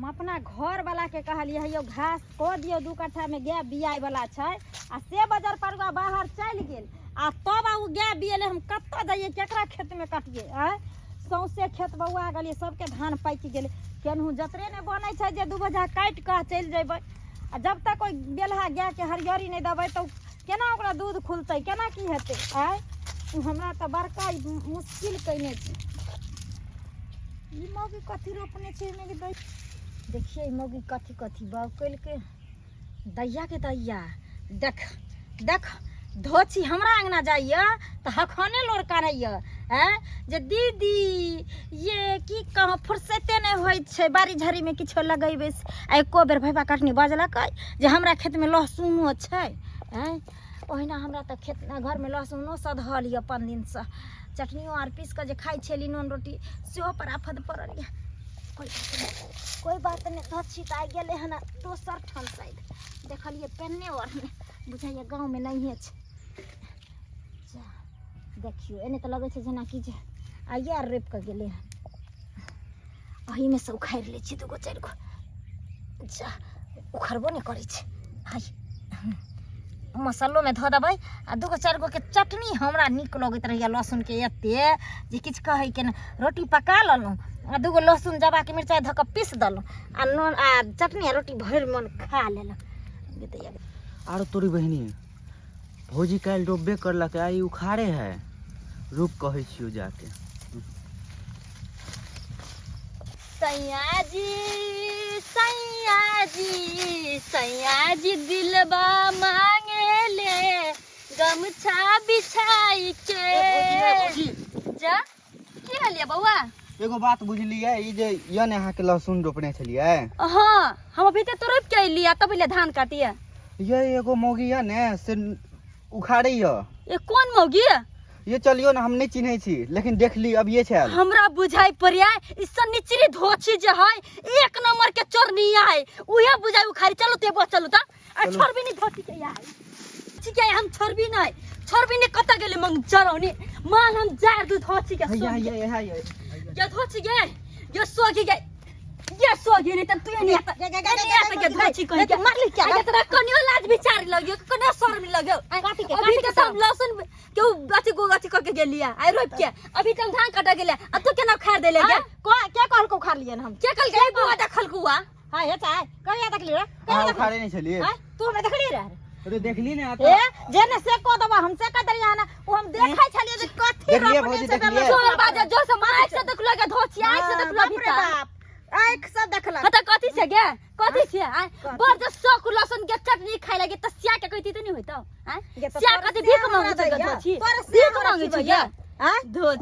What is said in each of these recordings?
हम अपना घर वाला के कहलिए यो घास को दियो 2 कट्ठा में गाय बियाय वाला छै आ से बाजार पर बाहर चल गेल आ तब आ गाय बियले हम कत्ता जाइए केकरा खेत में कटिए सौंसे खेत बौआ गेलिए सबके धान पाकि गेल केनहू जतरे ने बनै छै जे 2 बजा काटि कऽ चलि जेबै आ जब तक कोई बेलहा गाय के हरियरी नहीं देबै तो केना ओकरा दूध खुलतै केना की हेतै हमरा तो बड़का मुश्किल कइने छै ई मौगी कथी रोपने छै में के देखिए मौगी कथी कथी बौकल के दैया के दैया देख देख धोची हमरा अंगना जाइए तो हखने लोर कानैया जे दीदी ये की कहाँ फुर्सते नहीं होय छै बारी झाड़ी में किछो लगेबे एको बेर भैबा कटनी बजलक जे हमरा खेत में लहसुनो छै ओहिना हमरा तो खेत घर में लहसुनो सधल ये 5 दिन से चटनियो आर पीस के जे खाई छली नून रोटी सेहो पर आफत पड़ल ये कोई बात नहीं धोची तो आ गेले हन दोसर ठन साइड देखलिए पेन्ने और बुझाइए गाँव में नहीं छै देखियो एने तो लगे छै जेना कि जे आइए आर रेप के गेले हन अही में से उखाड़ ले छी 2 गो 4 गो जा उखड़बो नहीं करे छै हाय मसालो में धो देबै आ 2 गो 4 गो के चटनी हमरा निक लगैत रहैया लहसुन के एते जे किछ कहै के न रोटी पका ललहुँ आ 2 गो लहसुन जबा के मिरचाई धऽ कऽ पीस देलहुँ आ नून आ चटनी आ रोटी भरि मन खा लेलहुँ आरो तोरी बहिनी भौजी काल्हि डोबे करलक आई उखाड़े है रुक कहै छियो जाके सैया जी दिलबा मांगे ले गमछा बिछाई के जा की हलिया बौआ एगो बात बुझलिए ई जे यने अहाँ के लहसुन रोपने छलिए हां हम अभी तो रोप के अइलिया तब ले धान काटिए ये एगो मौगी है ने से उखाड़े ये कौन मौगी ये चलियो ना हम नहीं चिन्है छी लेकिन देख ली अब ये छै हमरा बुझाई पड़िया इसन निचरी धोची जे है 1 नंबर के चोरनिया है उहे बुझाई उखाड़ी चलो ते बस चलो त छोड़बी नहीं धोची के है ठीक है हम छोड़बी नहीं कत गेले मंग चरौनी मान हम जार दूध धोची के ये धोची गे ये सोगी गे ये सोगी नहीं त तू नहीं आता के धोची कहि के मार ली क्या तेरा कनियो लाज बिचार लगियो कने शर्म लगियो अभी के सब लहसुन के गाची गो गाची करके गेलिया आई रोप के अभी तक धान काटा गेले आ तू केना खार देले गे क्या कहल को खार लियन हम क्या कहल गे बुआ देखल कुआ हां हे चाय कहिया देखली रे कहिया उखाड़े नहीं छलिए तू हमें देखली रे अरे देखली ने ए जेने से को दबा हमसे का दरिया ना वो हम देखै छलिए जे कथि देखलिए भौजी देखलिए जोर बाजे जो से माइक से देखलो गे धोची आइ से देखलो भीतर आँख से देखला त कथि से गे कथि से बड़ जे सक लहसुन के चटनी खाइ लागे त सिया के कहिती त नहीं होइतो सिया कथि भीख मांगै छै धोची भीख मांगै छै गे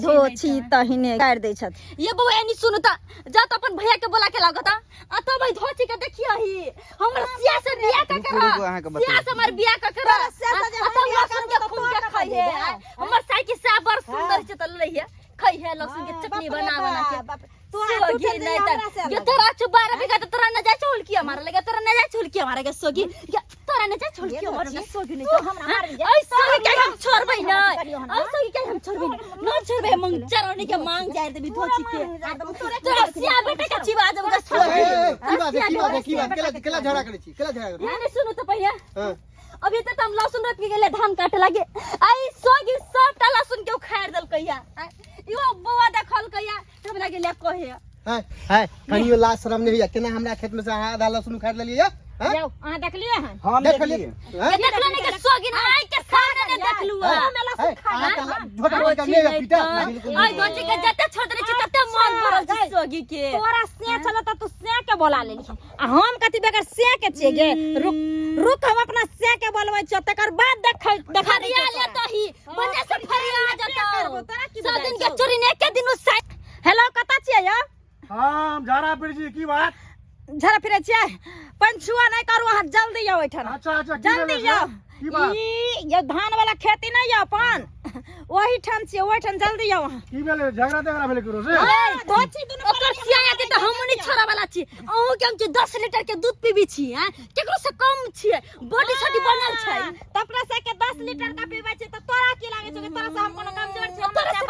धोची तहिने काट दै छत ये बौआ एनी सुनु त जा त अपन भैया के बोला के लागत आ त भाई धोची के देखियही हमर सिया से बियाह का करा सिया से हमर बियाह का करा अपन लहसुन के खून के खाइ है हमर साई के सा बड़ सुंदर छै त लइहे खाइ है लहसुन के चटनी बना के सोगी नहीं त ये तोरा 12 बीघा त तोरा न जाय छोड़ के हमारा लगे तोरा न जाय छोड़ के हमारा के सोगी तोरा न जाय छोड़ के हमारा के सोगी नहीं तो हमरा मार दे ऐ सोगी के हम छोड़बै न ऐ सोगी के हम छोड़बै न छोड़बै मंग चरौनी के मांग जाय देबी धोची के तोरा सिया बेटा के चिबा देब के सोगी की बात केला झगड़ा करै छी केला झगड़ा करै नहीं सुनु त भैया अभी तक हम लहसुन रोप के गेले धान काटे लागे आई सोगी सबटा लहसुन के उखाड़ देल कहिया यो बौआ देखल कहिया हमरा गेले कहे है कनियो लाज शरम नहीं है केना हमरा खेत में से आधा लहसुन उखाड़ लेलिए जाओ अहाँ देखलिए हन हम देखलिए देखलो नहीं के सोगी आई के सामने ने देखलु झोटा का मेरा पिटा आई दोची के जते छोड़ दे छी तते मन भरल छी सोगी के तोरा से चलो त तू से के बोला लेली आ हम कथि बेगर से के छे गे रुक हम अपना से के बोलबै छ तकर बाद देखा दिया ले तही बने से फरिया जतो सब दिन के चोरी ने के दिन हेलो कता छियै यौ हम झाड़ा पिरजी की बात झरा फिरे छियै पंछुआ नहीं करू अहाँ जल्दी आओ एठन अच्छा जल्दी जाओ ये धान वाला खेती नहीं है अपन वही ठन छियै वही ठन जल्दी आओ अहाँ की भेले झगड़ा भेले करो से धोची दुनु ओकर सिया के त हम नहीं छोरा वाला छी अहू के हम 10 लीटर के दूध पीबी छी हैं केकरो से कम छियै बॉडी छोटी बनल छै तपरा से के 10 लीटर का पीबै छी त तोरा की लागे छै तोरा से हम कोनो कमजोर छी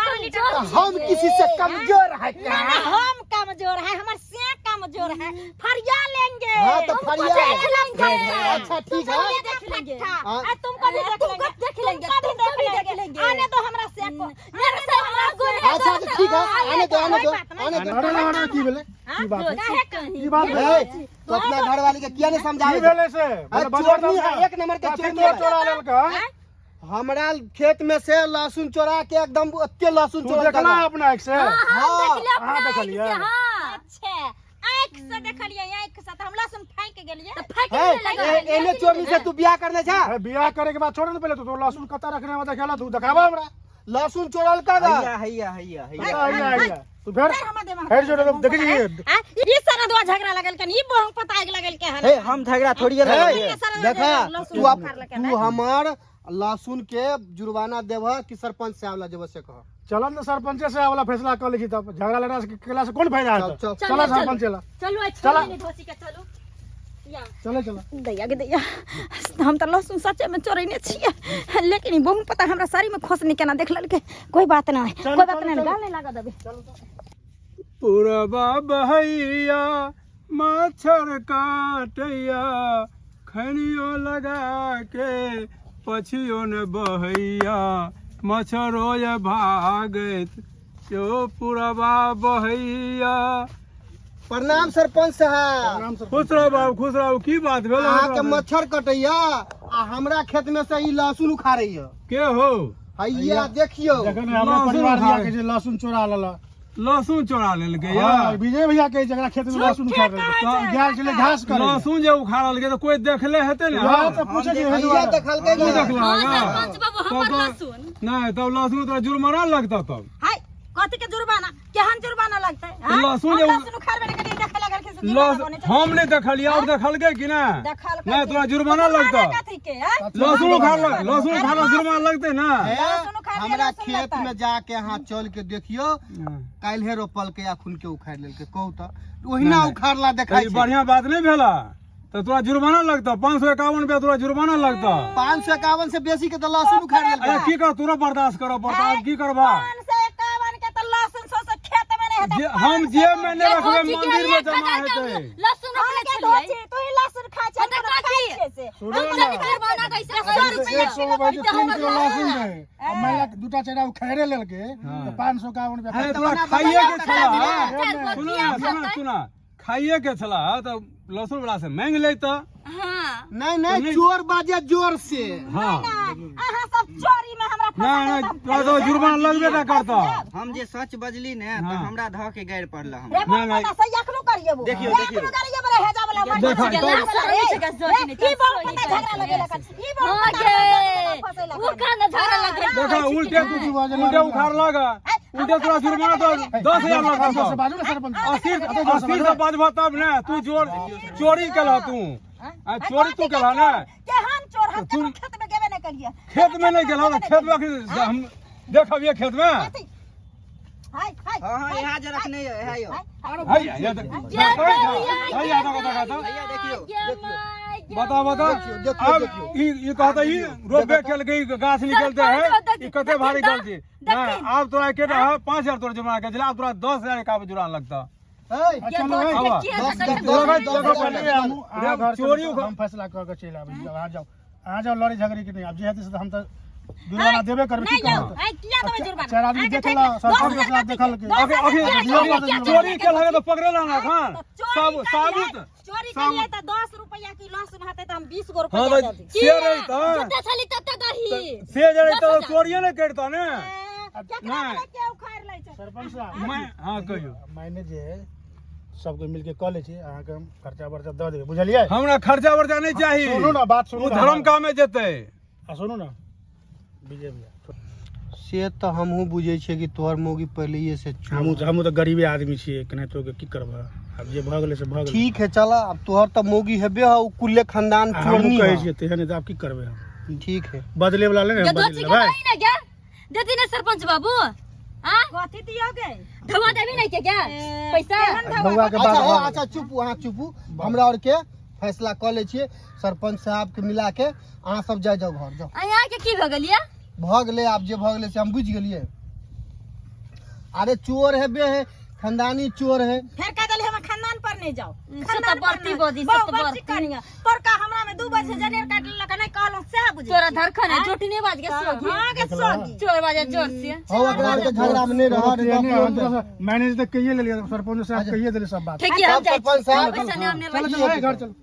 12 लीटर हम किसी से कमजोर है क्या हम कमजोर है हमर से कमजोर है, फरिया लेंगे। हाँ, तो फरिया। देख लेंगे। अच्छा, ठीक है। तुमको भी देख लेंगे। हाँ। तुमको भी देख लेंगे। तुमको भी देख लेंगे। आने दो हमरा से मेरे से हमरा अच्छा, ठीक है, आने दो, आने दो, आने दो। अरे की बोले की बात है काहे कहीं की बात ए, तो अपना घर वाले के किया नहीं समझावे? की भेले से अरे चोरनी है, एक नंबर के चोर चोरा लेल का हमरा खेत में से लहसुन चोरा के एकदम एते लहसुन तू चोरा देखला अपना एक से हाँ। हां देखलिए अच्छा आँख से देखलिए, आँख से तो हम लहसुन फेंक गेलिए। एने चोरनी से तू बियाह करने जा। अरे बियाह करे के बाद छोड़ न पहले तो लहसुन कता रखने में देखेला तू देखाबा हमरा लहसुन चोरल का ना हैया तू फिर जो देखी ई सारा दुआ झगड़ा लगल के ई बहु पता लगल के हे हम झगड़ा थोड़ी देखा तू हमार लहसुन के जुर्माना देव कि सरपंच से आवला जब से कह। चलन तो सरपंच से वाला फैसला कर ली तब झगड़ा लड़ा से केला से कौन फायदा है चल, चल। चला सरपंच चला चलो चला। धोसी के चलो या चले चला दैया के दैया हम तो लहसुन सच्चे में चोरैने छिए, लेकिन ई बहु पता हमरा साड़ी में खोसनी केना देख ललके। कोई बात ना, कोई बात ना, गाल नहीं लागा दबे। पुरबा बहैया मच्छर काटैया खनियो लगा के पछियो न बहैया मच्छरो ये भागत जो पुरबा बहैया। प्रणाम सरपंच साहब। खुश रहो बाबू खुश रहो। की बात भेल अहाँ के मच्छर कटैया आ हमरा खेत में से ई लहसुन उखाड़ैया के हो हैया देखियो। जखन हमरा परिवार दिया के जे लहसुन चोरा लेला लहसुन चोरा लेलकै या विजय भैया के जकरा खेत में लहसुन उखाड़ लेलकै तो गैर चले घास करे लहसुन जे उखाड़ल के तो कोई देखले हेतै ने हां तो पूछे जे हैया देखलकै तू ना। देखला सरपंच बाबू हमर लहसुन नहीं तब लहसुन तोरा जुर्माना लगता तब हाय कथि के जुर्माना, केहन जुर्माना लगतै? तो लहसुन जे लहसुन उखाड़बे के लिए देख लगल के हम नहीं देखलिए और देखलकै कि ना नहीं तोरा जुर्माना लगता कथि के हैं? लहसुन उखाड़ल जुर्माना लगतै ना लहसुन उखाड़ के हमरा लहसुन खेत लगतै। में जाके अहाँ चल के देखियो काल्हे रोपल के अखुन के उखाड़ लेलकै कहू तो ओहिना नहीं। उखाड़ला देखाई ई बढ़िया बात नहीं भेला तो तोरा जुर्माना लगता 551 रुपया तोरा जुर्माना लगता 551 से बेसी के तो लहसुन उखाड़ अरे लेलकै। की कर तोरा बर्दाश्त करो बर्दाश्त की करबा 551 के तो लहसुन से खेत में नहीं हेतै। हम जेब में नहीं रखबे मंदिर में जमा हेतै लहसुन अपने छलिए तू ही लहसुन खा छ हमरा खाई से सुनो हम ना। जुर्माना कैसे 100 रुपया 3 किलो लहसुन है अब मैं दूटा चेड़ा उखाड़े लेलके तो 551 रुपया अरे तोरा बना खाइए के बना छला बना सुना खाइए के छला तो लहसुन वाला से मांग ले तो हां नहीं चोर बाजे जोर से। हां अहाँ सब चोरी में हमरा नहीं तोरा तो जुर्माना लगबे ना करता हम जे सच बजली ने तो हाँ। हमरा ध के गाड़ पड़ला हम रे बाबा सही अखनो करिए वो देखियो, देखियो। अखनो करिए बरे हेजा वाला मत देखा, के तो- ई बहुत पता झगड़ा लगेला कर ई बहुत पता वो कान झगड़ा लगे देखा उल्टे उखाड़ लगा उल्टे तोरा जुर्माना तो 10,000 लगा बाजू में सरपंच 80 से बाजबा तब ना तू चोरी केला तू चोरी तू केला ना केहन चोर हम तो खेत में गेबे नहीं करिए खेत में नहीं गेला ना खेत में हम देखब ये खेत में हाय हाय हां यहाँ जे रखने है यो हैया ये हैया देखियो बता देखियो, अब देखियो। ये कहता ही रोबे खेल के गाछ निकलते हैं ये कते भारी गलती नहीं अब तोरा के 5,000 तोरा जुर्माना के अब तोरा 10,000 का जुर्माना लगता चोरी हम फैसला करके चल आबे आ जाओ लड़ी झगड़ी के नहीं अब जे हेतै से हम तो जुर्माना देबे करबे की नहीं करब हाय किया देबे जुर्माना चार आदमी देखला सरपंच के साथ देखल के अभी चोरी के लगे तो पकड़ेला ना खान सब साबुत चोरी के लिए तो 10 रुपया की लहसुन हते तो हम 20 गो हां रुपया तो दे दी से रही तो जते छली तते दही से जरे तो चोरिये नहीं करता ने केकरा के उखाड़ लै छै सरपंच साहब मैं हां कहियो मायने जे सबके मिलके कऽ लै छी अहाँ के हम खर्चा वर्चा दऽ देबै बुझलियै हमरा खर्चा वर्चा नहीं चाहिए सुनू ना बात सुनू वो धर्म काम में जेते सुनू ना विजय भैया से तो हमहू बुझे छे कि तोहर मौगी पहले से हमहूँ तो गरीबे आदमी छियै केनाहितो के की करबह अब जे भऽ गेलै से भऽ गेलै ठीक है चला अब तोहर तो मौगी हेबे है उ कुल्ले खानदान हमहूँ चोरनी कहै है। छियै तेहन तऽ आब की करबै हम ठीक है बदले वाला ले बदले लेबै देती ना सरपंच बाबू हाँ कथि दियोगे ढवा देवी नहीं के क्या पैसा धौआ के बाद अच्छा अच्छा चुप अहाँ चुपू हमरा और के फैसला कर ले छियै सरपंच साहब के मिला के अहाँ सब जाए जाओ घर जाओ यहाँ के की भगलिया भ गेलै आब जे भ गेलै से हम बुझ गेलियै। अरे चोर हेबे है खानदानी चोर है फेर कह देली हम में खानदान पर नहीं जाओ सता बढ़ती बोदी बहुत सता बच्ची बढ़ती करेंगे तोर का हमरा में 2 बजे जनेर काट लेलक नहीं कहलो से बुझी चोरा धरखन है जोटी नहीं बाज के सोगी हां के सोगी चोर बाजा जोर से हो ओकरा के झगड़ा में नहीं रहा मैनेज तक कहिए ले लिया सरपंच साहब कहिए दिले सब बात ठीक है हम जाए सरपंच साहब पैसा नहीं हमने चलो चलो घर चलो